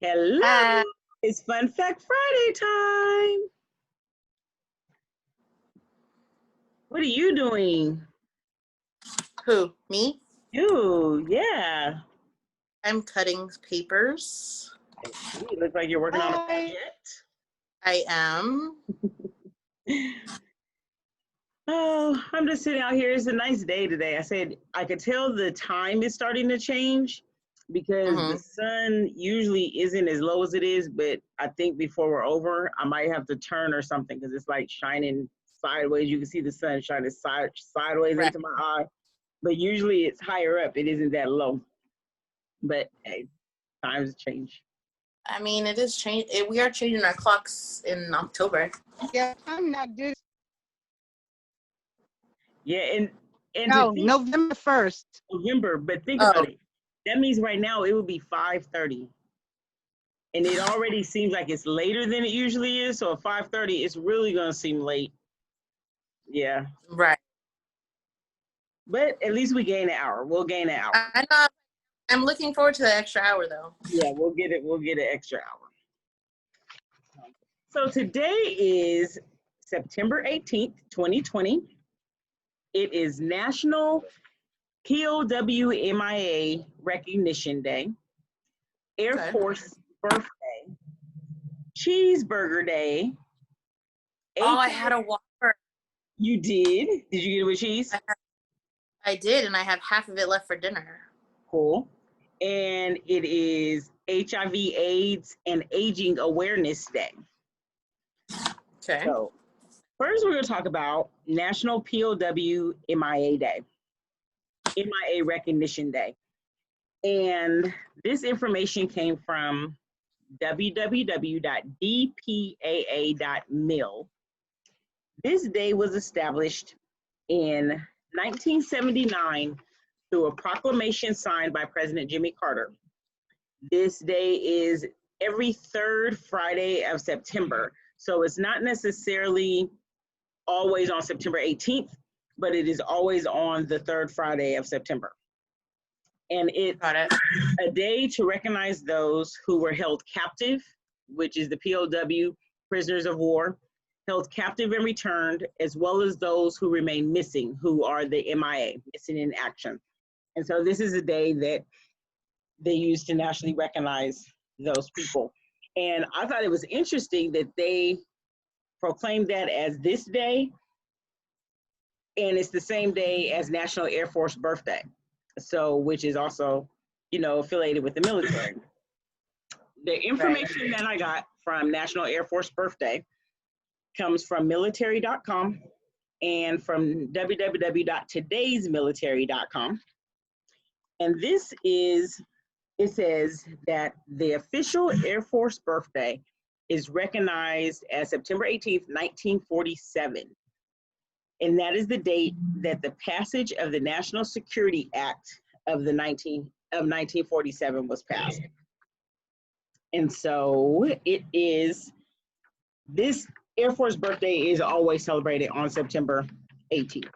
Hello, it's Fun Fact Friday time. What are you doing? Who? Me? You, yeah. I'm cutting papers. You look like you're working on a project. I am. Oh, I'm just sitting out here. It's a nice day today. I said I could tell the time is starting to change because the sun usually isn't as low as it is, but I think before we're over, I might have to turn or something because it's like shining sideways. You can see the sun shining sideways into my eye, but usually it's higher up. It isn't that low. But hey, times change. I mean, it is change. We are changing our clocks in October. Yeah, I'm not good. Yeah, and No, November 1st. November, but think about it. That means right now it would be 5:30. And it already seems like it's later than it usually is. So at 5:30, it's really gonna seem late. Yeah. Right. But at least we gain an hour. We'll gain an hour. I'm looking forward to the extra hour though. Yeah, we'll get it. We'll get an extra hour. So today is September 18th, 2020. It is National POW MIA Recognition Day, Air Force Birthday, Cheeseburger Day. I had a Whopper. You did? Did you get it with cheese? I did, and I have half of it left for dinner. Cool. And it is HIV, AIDS, and Aging Awareness Day. Okay. So first we're going to talk about National POW MIA Day, MIA Recognition Day. And this information came from www.dpaa.mil. This day was established in 1979 through a proclamation signed by President Jimmy Carter. This day is every third Friday of September. So it's not necessarily always on September 18th, but it is always on the third Friday of September. And it's a day to recognize those who were held captive, which is the POW, prisoners of war, held captive and returned, as well as those who remain missing, who are the MIA, missing in action. And so this is a day that they use to nationally recognize those people. And I thought it was interesting that they proclaimed that as this day, and it's the same day as National Air Force Birthday. So, which is also, affiliated with the military. The information that I got from National Air Force Birthday comes from military.com and from www.todaysmilitary.com. And it says that the official Air Force birthday is recognized as September 18th, 1947. And that is the date that the passage of the National Security Act of 1947 was passed. And so this Air Force birthday is always celebrated on September 18th.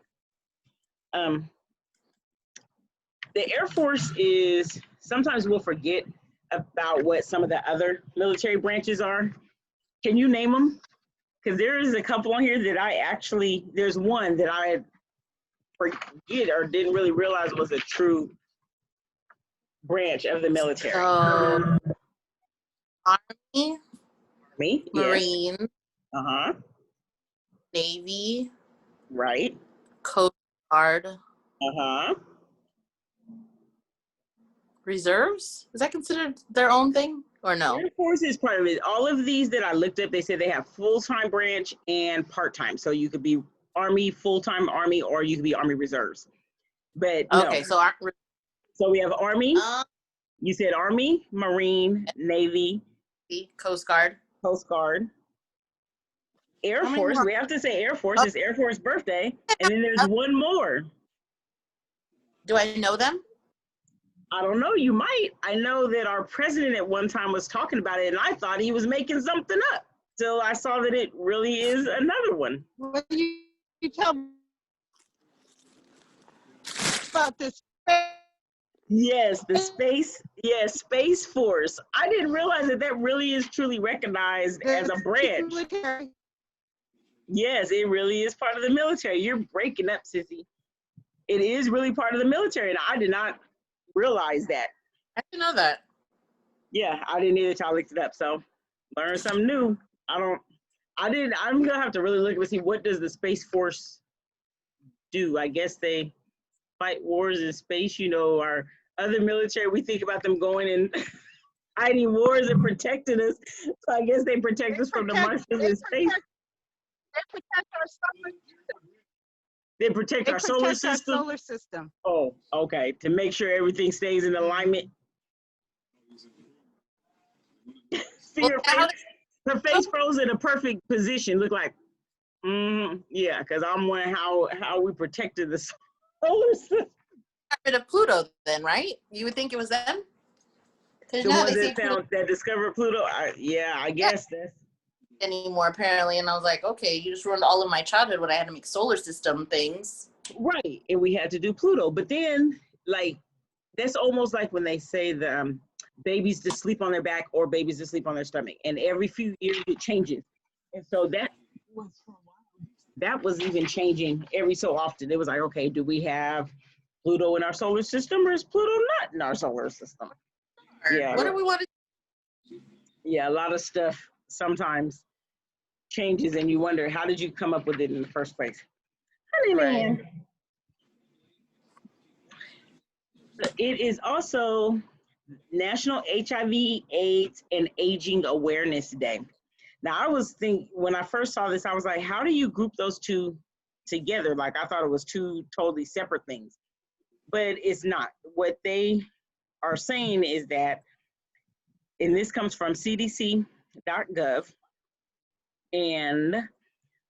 The Air Force sometimes we'll forget about what some of the other military branches are. Can you name them? Because there is a couple on here that there's one that I forget or didn't really realize was a true branch of the military. Army, Marine, Marine, yes. Navy, Right. Coast Guard, Reserves. Is that considered their own thing or no? Air Force is part of it. All of these that I looked up, they said they have full-time branch and part-time. So you could be Army, full-time Army, or you could be Army Reserves. But okay, so we have Army. You said Army, Marine, Navy, Coast Guard. Air Force. We have to say Air Force. It's Air Force birthday. And then there's one more. Do I know them? I don't know. You might. I know that our president at one time was talking about it, and I thought he was making something up. So I saw that it really is another one. What do you tell me about this? Yes, the space, yes, Space Force. I didn't realize that that really is truly recognized as a branch. Military. Yes, it really is part of the military. You're breaking up, sissy. It is really part of the military, and I did not realize that. I didn't know that. Yeah, I didn't either till I looked it up. So learn something new. I'm gonna have to really look and see what does the Space Force do. I guess they fight wars in space. You know, our other military, we think about them going and fighting wars and protecting us. So I guess they protect us from the Martians in space. They protect our solar system. They protect our solar system. Solar system. Oh, okay. To make sure everything stays in alignment. See Well, her face froze in a perfect position. Look like, yeah, because I'm wondering how we protected the solar system. got rid of Pluto then, right? You would think it was them? Because The now ones they say that Pluto found that discovered Pluto. I guess that's anymore apparently, and I was like, okay, you just ruined all of my childhood when I had to make solar system things. right. And we had to do Pluto, but then like that's almost like when they say the babies to sleep on their back or babies to sleep on their stomach, and every few years it changes, and so that was even changing every so often. It was like, okay, do we have Pluto in our solar system or is Pluto not in our solar system? Yeah. What do we want to Yeah, a lot of stuff sometimes changes and you wonder, how did you come up with it in the first place? Right. It is also National HIV, AIDS, and Aging Awareness Day. Now, I was thinking, when I first saw this, I was like, how do you group those two together? Like, I thought it was two totally separate things, but it's not. What they are saying is that, and this comes from cdc.gov, and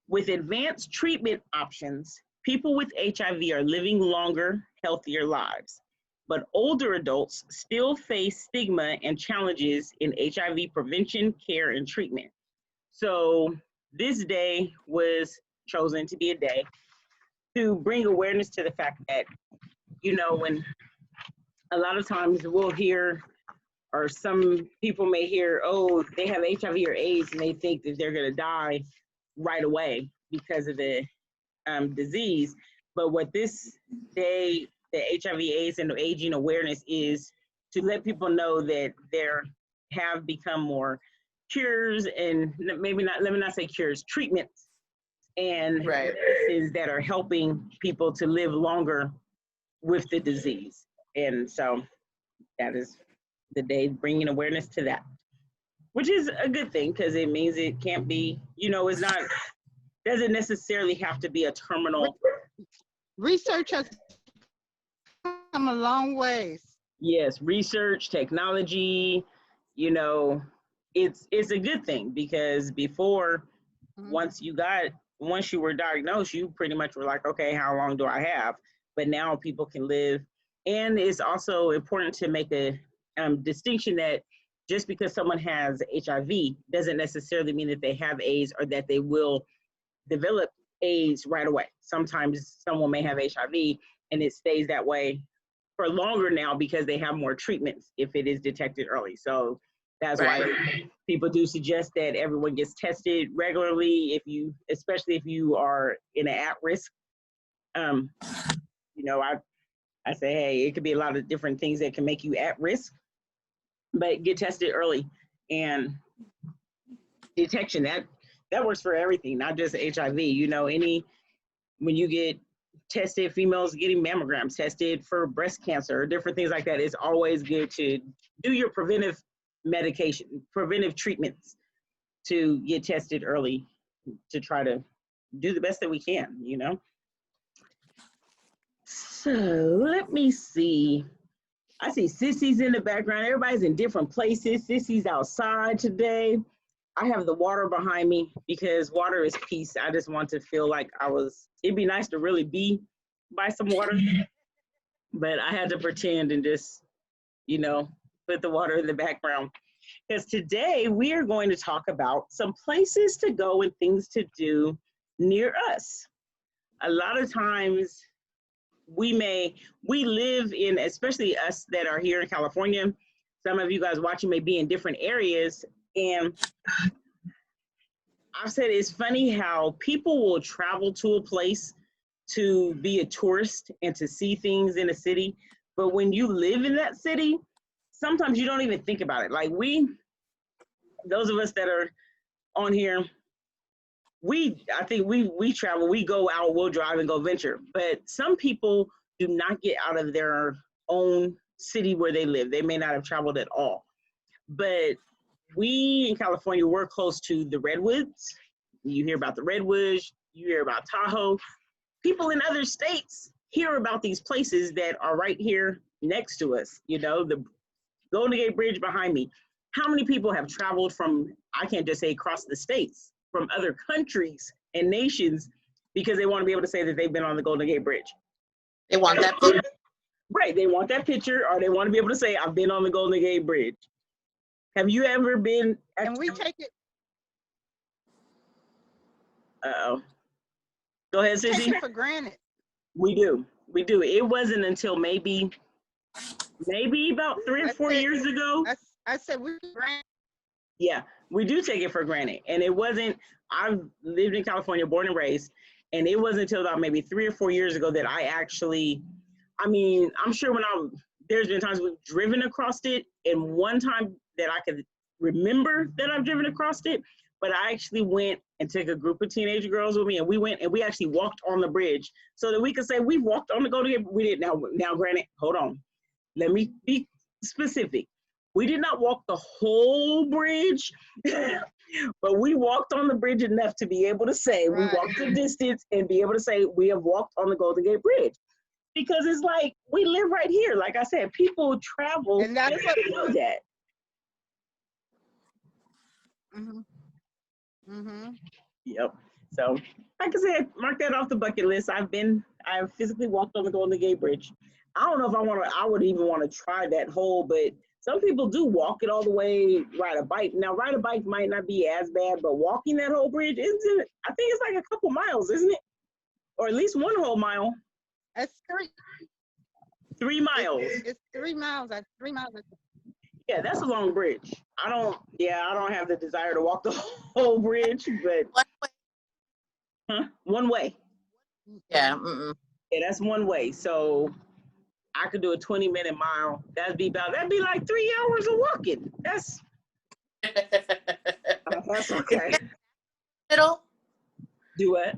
with advanced treatment options, people with HIV are living longer, healthier lives. But older adults still face stigma and challenges in HIV prevention, care, and treatment. So this day was chosen to be a day to bring awareness to the fact that, you know, when a lot of times we'll hear, or some people may hear, oh, they have HIV or AIDS, and they think that they're going to die right away because of the disease. But what this day, the HIV, AIDS, and aging awareness is to let people know that there have become more cures, and maybe not, let me not say cures, treatments and medicines that are helping people to live longer with the disease. And so that is the day bringing awareness to that, which is a good thing because it means it can't be, you know, it's not, doesn't necessarily have to be a terminal. Research has come a long ways. Yes, research, technology, you know, it's a good thing because before, once you were diagnosed, you pretty much were like, okay, how long do I have? But now people can live. And it's also important to make a distinction that just because someone has HIV doesn't necessarily mean that they have AIDS or that they will develop AIDS right away. Sometimes someone may have HIV and it stays that way for longer now because they have more treatments if it is detected early. So that's why people do suggest that everyone gets tested regularly, especially if you are in an at-risk. You know, I say, hey, it could be a lot of different things that can make you at risk, but get tested early. And detection, that works for everything, not just HIV. You know, when you get tested, females getting mammograms, tested for breast cancer, or different things like that, it's always good to do your preventive treatments, to get tested early, to try to do the best that we can, you know? So let me see. I see Sissy's in the background. Everybody's in different places. Sissy's outside today. I have the water behind me because water is peace. I just want to feel like it'd be nice to really be by some water, but I had to pretend and just, you know, put the water in the background. Because today we are going to talk about some places to go and things to do near us. A lot of times we live in, especially us that are here in California, some of you guys watching may be in different areas. And I've said it's funny how people will travel to a place to be a tourist and to see things in a city. But when you live in that city, sometimes you don't even think about it. Like those of us that are on here, I think we travel, we go out, we'll drive and go venture. But some people do not get out of their own city where they live. They may not have traveled at all. But we in California, we're close to the redwoods. You hear about the redwoods, you hear about Tahoe. People in other states hear about these places that are right here next to us. You know, the Golden Gate Bridge behind me. How many people have traveled from, I can't just say across the states, from other countries and nations because they want to be able to say that they've been on the Golden Gate Bridge? They want that picture. Right, they want that picture, or they want to be able to say, I've been on the Golden Gate Bridge. Have you ever been? And we take it, Uh-oh. Go ahead, take Sissy. it for granted. We do. It wasn't until maybe about 3 or 4 years ago. I said we granted. Yeah, we do take it for granted. And it wasn't, I've lived in California, born and raised, and it wasn't until about maybe 3 or 4 years ago that I actually, I mean, I'm sure there's been times we've driven across it, and one time that I could remember that I've driven across it, but I actually went and took a group of teenage girls with me, and we went and we actually walked on the bridge so that we could say we walked on the Golden Gate. We didn't. Now, granted, hold on. Let me be specific. We did not walk the whole bridge, but we walked on the bridge enough to be able to say we walked the distance and be able to say we have walked on the Golden Gate Bridge. Because it's like, we live right here. Like I said, people travel And that's what do that. Yep. So, like I said, mark that off the bucket list. I've physically walked on the Golden Gate Bridge. I don't know if I would even want to try that whole, but some people do walk it all the way, ride a bike. Now, ride a bike might not be as bad, but walking that whole bridge, I think it's like a couple miles, isn't it? Or at least one whole mile. That's 3 miles. It's 3 miles. That's 3 miles. Yeah, that's a long bridge. I don't have the desire to walk the whole bridge, but one way. Yeah. Yeah, that's one way. So I could do a 20-minute mile. That'd be like 3 hours of walking. That's okay. Middle? Do what?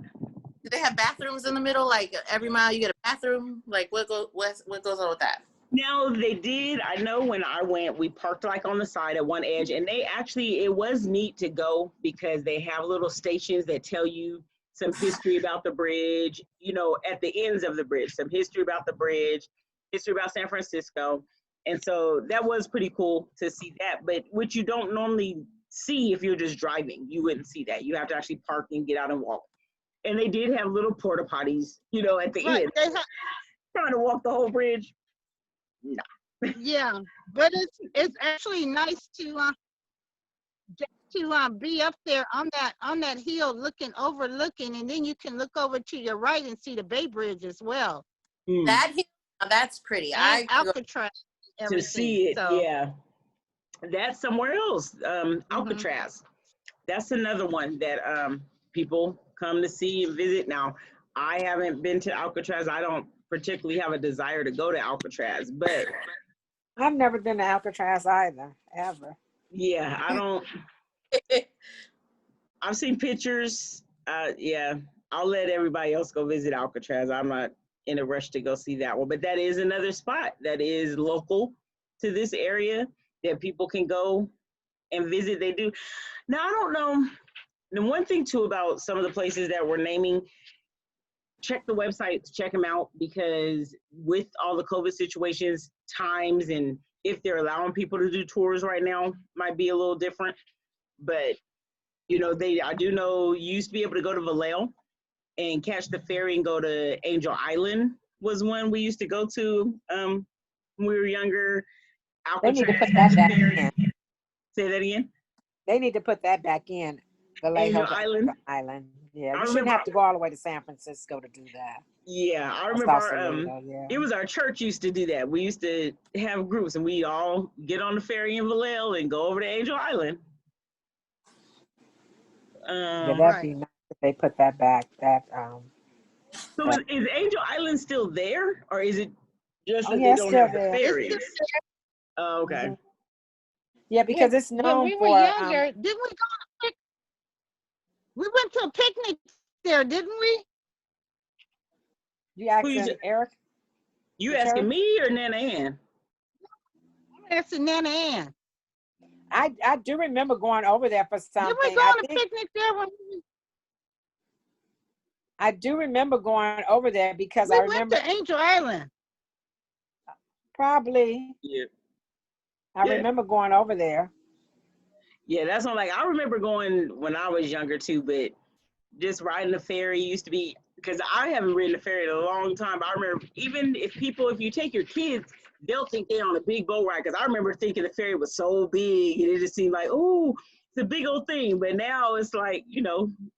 Do they have bathrooms in the middle? Like every mile you get a bathroom? Like what goes on with that? No, they did. I know when I went, we parked like on the side at one edge, and it was neat to go because they have little stations that tell you some history about the bridge, you know, at the ends of the bridge, some history about the bridge, history about San Francisco. And so that was pretty cool to see that, but what you don't normally see if you're just driving, you wouldn't see that. You have to actually park and get out and walk. And they did have little porta potties, you know, at the end. Trying to walk the whole bridge. No. Yeah, but it's actually nice to be up there on that hill overlooking, and then you can look over to your right and see the Bay Bridge as well. That hill, that's pretty. And Alcatraz. To see it, so. Yeah. That's somewhere else. Alcatraz. That's another one that people come to see and visit. Now, I haven't been to Alcatraz. I don't particularly have a desire to go to Alcatraz, but I've never been to Alcatraz either, ever. Yeah, I don't. I've seen pictures. Yeah, I'll let everybody else go visit Alcatraz. I'm not in a rush to go see that one, but that is another spot that is local to this area that people can go and visit. They do. Now, I don't know. The one thing too about some of the places that we're naming, check the websites, check them out, because with all the COVID situations, times, and if they're allowing people to do tours right now, might be a little different. But, you know, I do know you used to be able to go to Vallejo and catch the ferry and go to Angel Island was one we used to go to when we were younger. They need to put that back in. Say that again? They need to put that back in. The Lake Angel Hotel Island. Island. Yeah, I you shouldn't remember- have to go all the way to San Francisco to do that. Yeah, I Or remember Sausalito, yeah. it was our church used to do that. We used to have groups and we all get on the ferry in Vallejo and go over to Angel Island. Yeah, that'd Right. be nice if they put that back. So is Angel Island still there, or is it just Oh, that yeah, they it's don't still have the there. It's ferries? still Oh, okay. Mhm. Yeah, because it's when known we were for younger, didn't we go on a picnic? We went to a picnic there, didn't we? you Who asking Eric? You The asking church? me or Nana Ann? That's in Nana Ann. I do remember going over there for Didn't we something. go on a picnic there when I do remember going over there because we I went remember to Angel Island? probably Yeah. I Yeah. remember going over there. Yeah, that's not like I remember going when I was younger too, but just riding the ferry used to be because I haven't ridden the ferry in a long time. But I remember even if you take your kids, they'll think they're on a big boat ride. Because I remember thinking the ferry was so big and it just seemed like, oh, it's a big old thing. But now it's like,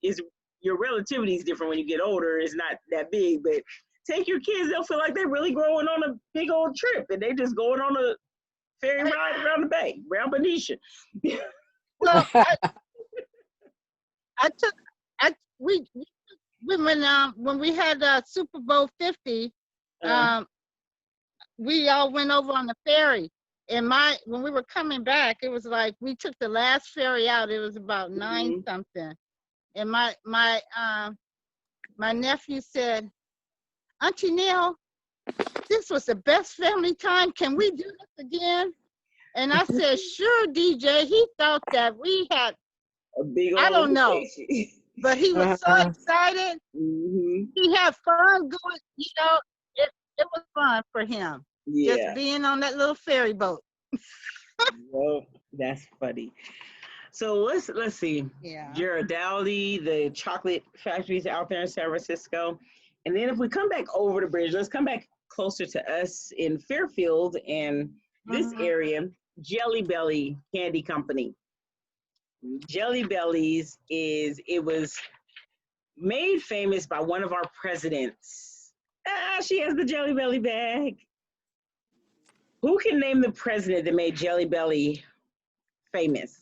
it's your relativity is different when you get older. It's not that big, but take your kids, they'll feel like they're really going on a big old trip and they just going on a ferry ride around the bay, around Benicia. So we when we had Super Bowl 50, we all went over on the ferry. And when we were coming back, it was like we took the last ferry out. It was about 9 something, and my nephew said, "Auntie Neil, this was the best family time. Can we do this again?" And I said, "Sure, DJ." He thought that we had a big old I don't know. vacation. But he was so excited. He had fun going, it was fun for him. Yeah. Just being on that little ferry boat. Well, that's funny. So let's see. Yeah. Ghirardelli, the chocolate factories out there in San Francisco. And then if we come back over the bridge, let's come back closer to us in Fairfield and this area, Jelly Belly Candy Company. Jelly Bellies it was made famous by one of our presidents. She has the Jelly Belly bag. Who can name the president that made Jelly Belly famous?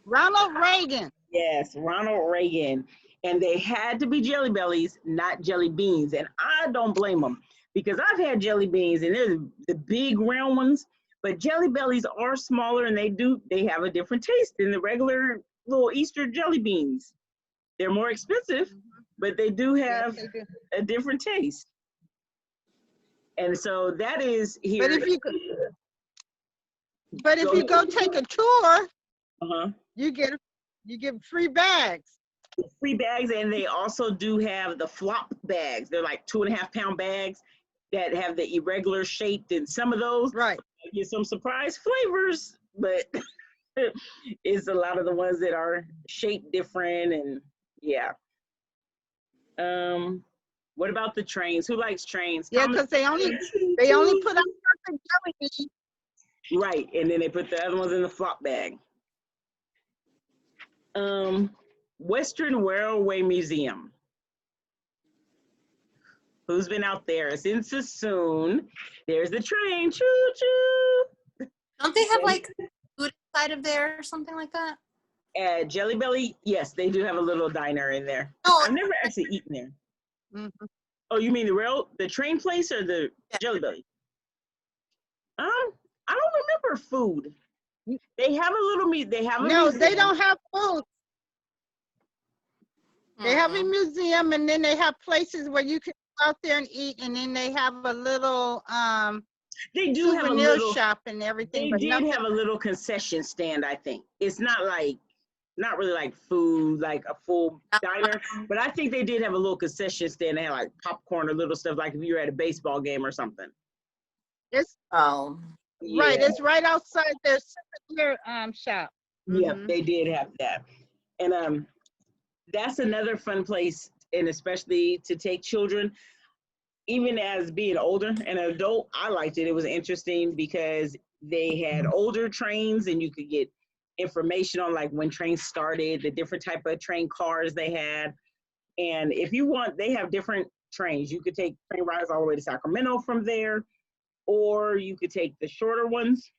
Ronald Reagan. Yes, Ronald Reagan. And they had to be Jelly Bellies, not jelly beans. And I don't blame them because I've had jelly beans and they're the big round ones, but Jelly Bellies are smaller and they have a different taste than the regular little Easter jelly beans. They're more expensive, but they do have a different taste. And so that is here. But if you go take a tour, uh-huh. you get free bags. Free bags, and they also do have the flop bags. They're like 2.5 pound bags that have the irregular shaped, and some of those get some surprise flavors, but it's a lot of the ones that are shaped different, and yeah. What about the trains? Who likes trains? Yeah, because they only put out certain jelly beans. Right, and then they put the other ones in the flop bag. Western Railway Museum. Who's been out there? It's in Sassoon. There's the train. Choo choo. Don't they have like food inside of there or something like that? At Jelly Belly, yes, they do have a little diner in there. Oh. I've never actually eaten there. Mm-hmm. Oh, you mean the train place or the Jelly Belly? I don't remember food. They have a little meat. They have a museum. They don't have food. They have a museum, and then they have places where you can go out there and eat, and then they have a little they do have a souvenir little shop and everything. They did have a little concession stand, I think. It's not really like food, like a full diner, but I think they did have a little concession stand. They had like popcorn or little stuff, like if you were at a baseball game or something. It's right. It's right outside their souvenir shop. Yeah, they did have that, and that's another fun place, and especially to take children. Even as being older and an adult, I liked it. It was interesting because they had older trains, and you could get information on like when trains started, the different type of train cars they had. And if you want, they have different trains. You could take train rides all the way to Sacramento from there, or you could take the shorter ones.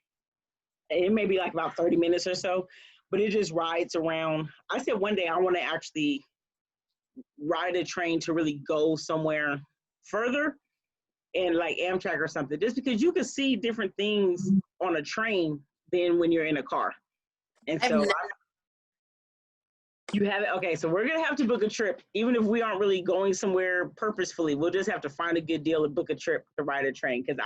It may be like about 30 minutes or so, but it just rides around. I said one day I want to actually ride a train to really go somewhere further, and like Amtrak or something, just because you can see different things on a train than when you're in a car. And so you have it. Okay, so we're gonna have to book a trip, even if we aren't really going somewhere purposefully. We'll just have to find a good deal and book a trip to ride a train. Because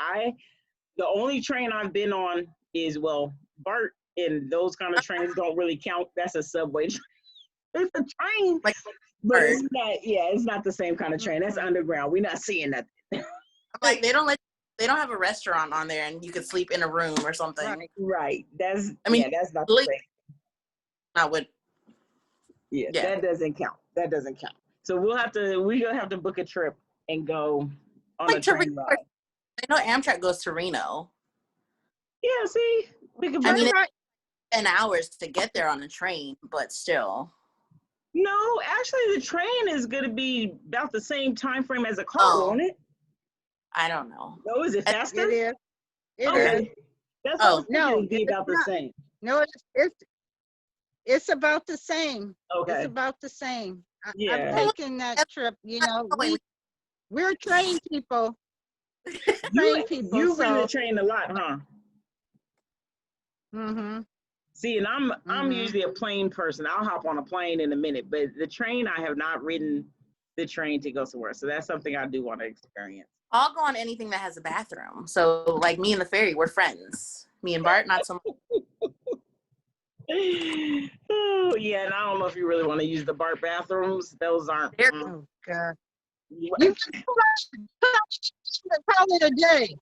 the only train I've been on is, well, BART, and those kind of trains don't really count. That's a subway train. It's a train, Like, but it's not. Yeah, it's not the same kind of train. That's underground. We're not seeing that. like they don't have a restaurant on there and you could sleep in a room or something. Right. That's. I mean, yeah, that's not the same. Not what. Yeah, Yeah. that doesn't count. That doesn't count. So we're gonna have to book a trip and go on Like a train Reno. ride. I know Amtrak goes to Reno. Yeah, see, we could. I mean, it's 10 hours to get there on a train, but still. No, actually, the train is gonna be about the same time frame as a car, Oh. won't it? I don't know. No, is it faster? It is. It Okay. is. That's what I was thinking. No, It'd be it's about the not. same. No, it's about the same. Okay. It's about the same. Yeah. I've taken that trip. You know, we're trained people. Trained people. You've ridden So. the train a lot, huh? Mm-hmm. See, and I'm usually a plane person. I'll hop on a plane in a minute, but the train, I have not ridden the train to go somewhere. So that's something I do want to experience. I'll go on anything that has a bathroom. So, like me and the ferry, we're friends. Me and Bart, not so much. Oh, yeah, and I don't know if you really want to use the BART bathrooms. Those aren't. Oh God. What, You call it a day.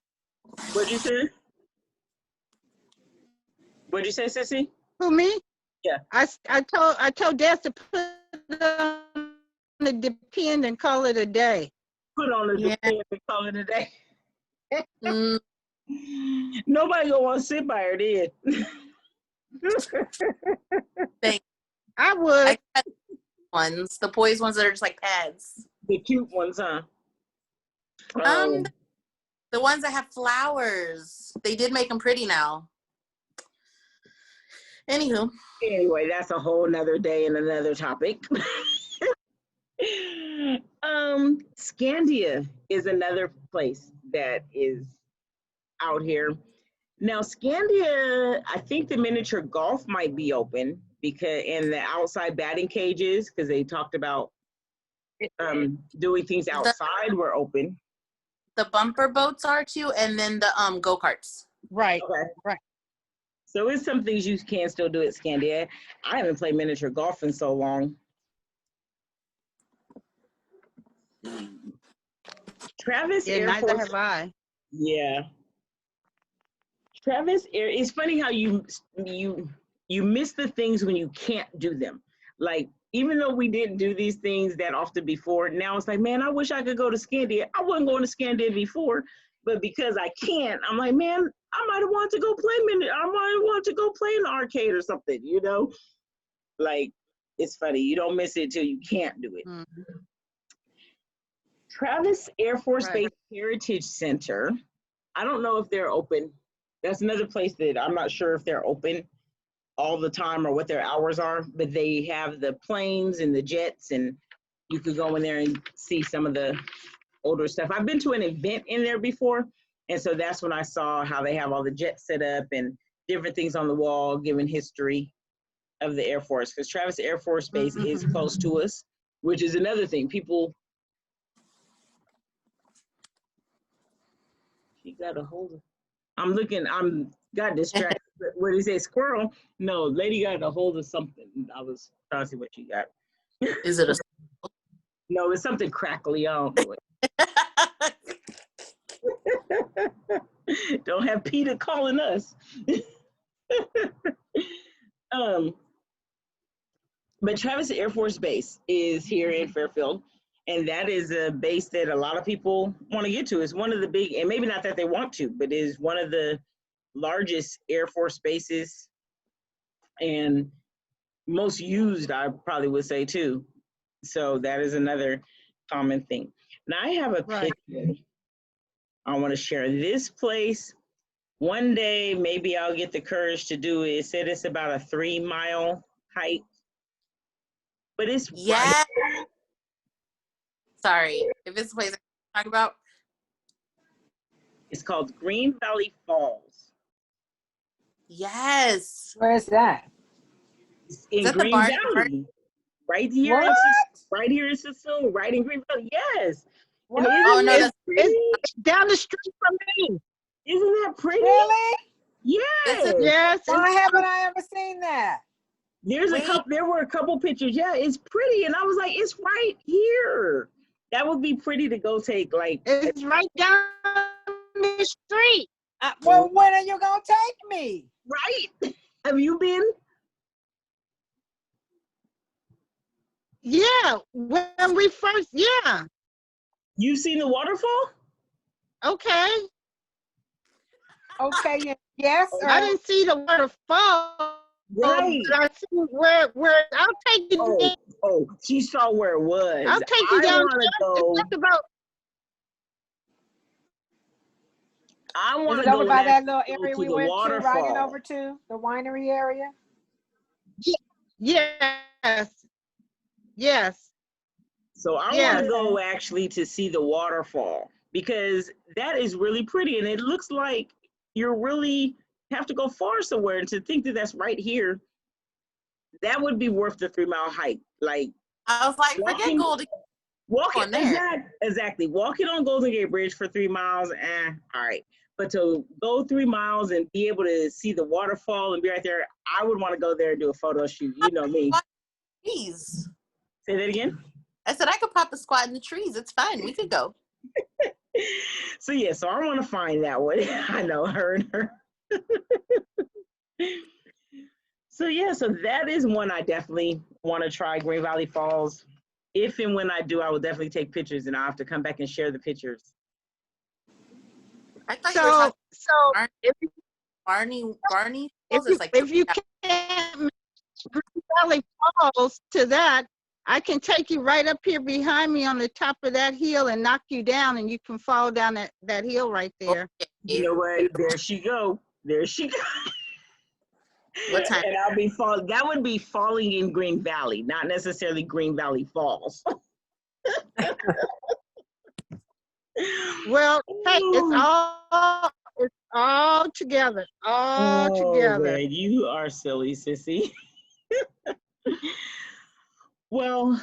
what'd you say? What'd you say, Sissy? Who, me? Yeah. I told Dad to put it on the depend and call it a day. Put on the depend and call it a day. Mm, Nobody gonna want to sit by her, did. I would. I got ones, the poised ones that are just like pads. The cute ones, huh? The ones that have flowers. They did make them pretty now. Anywho. Anyway, that's a whole nother day and another topic. Scandia is another place that is out here. Now, Scandia, I think the miniature golf might be open because in the outside batting cages, because they talked about doing things outside were open. The bumper boats are too, and then the go-karts. Right. Okay. Right. So it's some things you can still do at Scandia. I haven't played miniature golf in so long. Travis Yeah, Air neither Force. have I. Yeah. Travis Air. It's funny how you miss the things when you can't do them. Like, even though we didn't do these things that often before, now it's like, man, I wish I could go to Scandia. I wasn't going to Scandia before, but because I can't, I'm like, man, I might have wanted to go play I might have wanted to go play in the arcade or something, you know? Like, it's funny. You don't miss it till you can't do it. Mm-hmm. Travis Air Force Right. Base Heritage Center. I don't know if they're open. That's another place that I'm not sure if they're open all the time or what their hours are, but they have the planes and the jets, and you could go in there and see some of the older stuff. I've been to an event in there before, and so that's when I saw how they have all the jets set up and different things on the wall, giving history of the Air Force, because Travis Air Force Base is close to us, which is another thing. People, she got a hold of, got distracted. What did he say, squirrel? No, lady got a hold of something. I was trying to see what she got. Is it a No, it's something crackly. I don't know it. Don't have Peter calling us. But Travis Air Force Base is here in Fairfield, and that is a base that a lot of people want to get to. It's one of the big, and maybe not that they want to, but is one of the largest Air Force bases and most used, I probably would say too. So that is another common thing. Now I have a Right. picture I want to share. This place, one day maybe I'll get the courage to do it. It said it's about a 3-mile hike, but it's right. Yeah. Sorry, if it's a place I talk about. It's called Green Valley Falls. Yes. Where's that? It's Is in that the Green bar? Valley, right here. What? Right here in Sassoon, right in Green Valley. Yes. What? And Oh isn't no, that that's pretty? It's down the street from me. Isn't that pretty? Really? Yes. Yes. Why haven't I ever seen that? There's a Wait. couple. There were a couple pictures. Yeah, it's pretty, and I was like, it's right here. That would be pretty to go take. Like, It's right down the street. Well, when are you gonna take me? right? Have you been? Yeah. When we first, yeah. You've seen the waterfall? Okay. Okay, yes. I didn't see the waterfall. Right. But I see where I'll take you Oh, there. oh, she saw where it was. I'll take you I down. want to It's go. just about I Is want it to over go by and that little actually go area to we the went to, riding waterfall. over to the winery area? yes. Yes. So I want Yes. to go actually to see the waterfall because that is really pretty, and it looks like you're really have to go far somewhere. And to think that that's right here, that would be worth the 3-mile hike. Like I was like, forget walking, Golden walking on there. exactly. Walking on Golden Gate Bridge for 3 miles, all right. But to go 3 miles and be able to see the waterfall and be right there, I would want to go there and do a photo shoot. You know me. Trees. Say that again. I said I could pop a squat in the trees. It's fine. We could go. So yeah, so I want to find that one. I know her and her. So yeah, so that is one I definitely want to try, Green Valley Falls. If and when I do, I will definitely take pictures, and I'll have to come back and share the pictures. I thought you were talking So if Barney if Falls. you, It's like if you can't make Green Valley Falls to that, I can take you right up here behind me on the top of that hill and knock you down, and you can fall down that hill right there. You know what? There she go. There she go. What time? And I'll be fall. That would be falling in Green Valley, not necessarily Green Valley Falls. Well, hey, it's all together, all together. Man, you are silly, sissy. Well,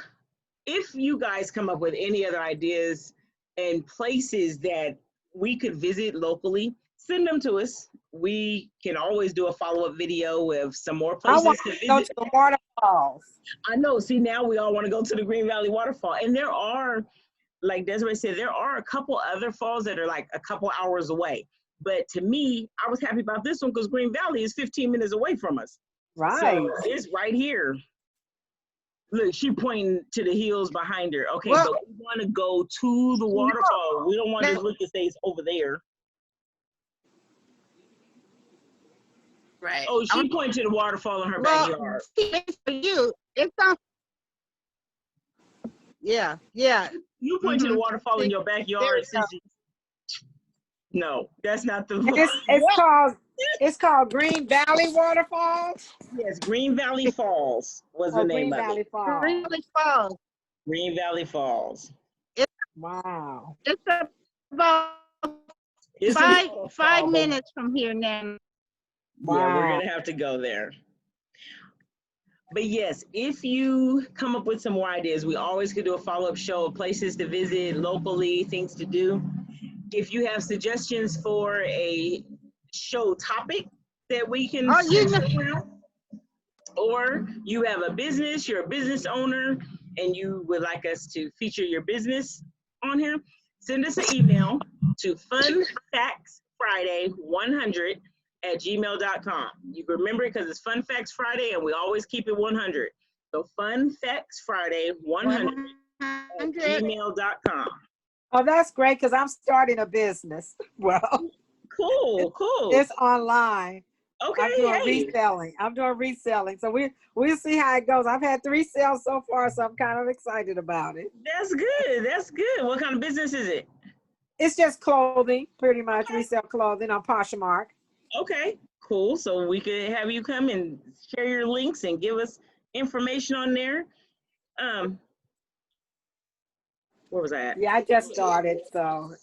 if you guys come up with any other ideas and places that we could visit locally, send them to us. We can always do a follow-up video of some more I places want to to go visit. to the waterfalls. I know. See, now we all want to go to the Green Valley Waterfall. And there are, like Desiree said, there are a couple other falls that are like a couple hours away. But to me, I was happy about this one because Green Valley is 15 minutes away from us. Right. So it's right here. Look, she pointing to the hills behind her. Okay, Well, but we want to go to the waterfall. We don't want to just look and say it's over there. Right. Oh, she pointed to the waterfall in her well, backyard. for you, it's on. Yeah. You point to the Mhm. waterfall in your backyard. There we Since no, that's not the. And it's called Green Valley Waterfalls. Yes, Green Valley Falls was the Oh, name Green of Valley it. Falls. Green Valley Falls. Green Valley Falls. Wow. It's about It's a five waterfall, but- minutes from here now. Yeah, we're Wow. gonna have to go there. But yes, if you come up with some more ideas, we always could do a follow-up show of places to visit locally, things to do. If you have suggestions for a show topic that we can Oh, you know, switch around, or you have a business, you're a business owner, and you would like us to feature your business on here, send us an email to funfactsfriday100@gmail.com. You can remember it because it's Fun Facts Friday, and we always keep it 100. So funfactsfriday100@gmail.com. Oh, that's great because I'm starting a business. Well, Cool. it's online, Okay, I'm doing hey, reselling. I'm doing reselling. So we'll see how it goes. I've had 3 sales so far, so I'm kind of excited about it. that's good. That's good. What kind of business is it? It's just clothing, pretty much. Resell clothing on Poshmark. Okay, cool. So we could have you come and share your links and give us information on there. Where was I at? Yeah, I just started, so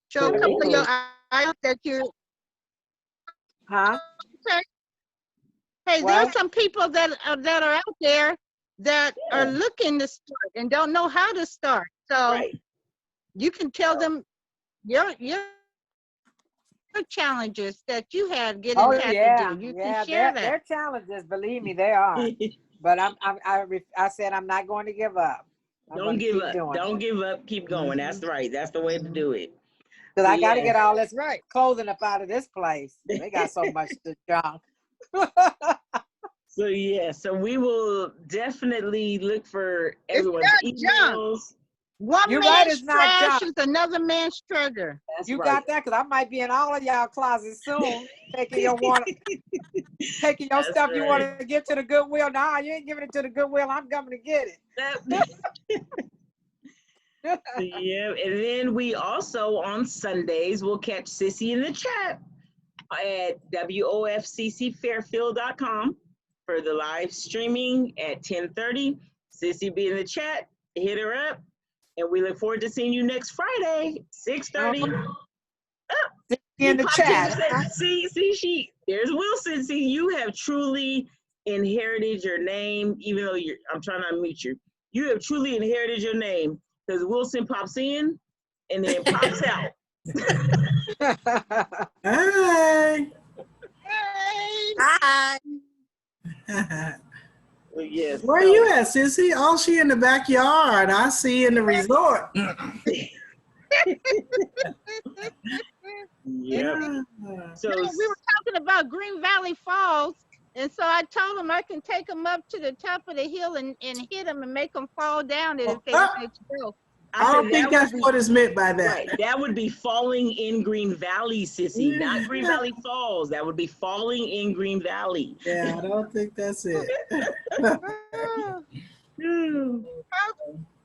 Show a Cool. couple of your items that you. huh? Okay. Hey, What? there's some people that are out there that are Yeah. looking to start and don't know how to start. So Right. you can tell them your challenges that you had getting Oh packaging. yeah, You can yeah. share that. They're challenges. Believe me, they are. But I said I'm not going to give up. I'm Don't going to give keep up. doing Don't it. give up. Keep going. That's right. That's the way to do it. Because So I got to yeah. get all this clothing up out of this place. They got so much to junk. So yeah. So we will definitely look for It's everyone's not junk. emails. One You're right, man's it's not trash junk. is another man's treasure. That's You right. got that? Because I might be in all of y'all closets soon, taking your taking your That's stuff you right. want to give to the Goodwill. Nah, you ain't giving it to the Goodwill. I'm coming to get it. Yeah, and then we also on Sundays will catch Sissy in the chat at wofccfairfield.com for the live streaming at 10:30. Sissy be in the chat, hit her up, and we look forward to seeing you next Friday, 6:30. In the Popped in and chat. said, see, there's Wilson. See, you have truly inherited your name, even though I'm trying to unmute you. You have truly inherited your name because Wilson pops in and then pops out. Hey. Hey, Hi. Well, yes. Where so- you at, Sissy? Oh, she in the backyard. I see in the resort. Yep. So we were talking about Green Valley Falls, and so I told them I can take them up to the top of the hill and hit them and make them fall down it if they don't let you go. I don't said think that that's would be what is meant by that. right. That would be falling in Green Valley, Sissy, not Green Valley Falls. That would be falling in Green Valley. Yeah, I don't think that's it. Oh,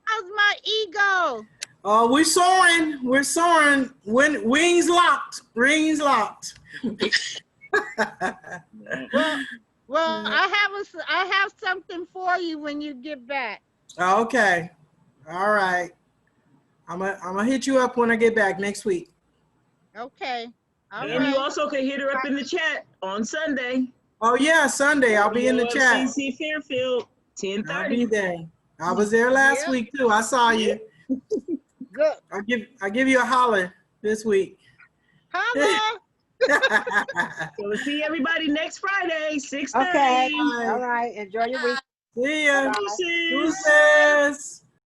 how's my ego? Oh, we're soaring. We're soaring. Wings locked. Rings locked. Well, I have something for you when you get back. Okay. All right. I'm gonna hit you up when I get back next week. Okay. All And you right. also can hit her up in the chat on Sunday. Oh yeah, Sunday. I'll be in the chat. CC Fairfield, I'll be 10:30. there. I was there last Yep. week too. I saw you. Good. I'll give you a holler this week. Holla. So we'll see everybody next Friday, 6:30. Okay. All right. Enjoy your week. See ya. Deuces. Deuces.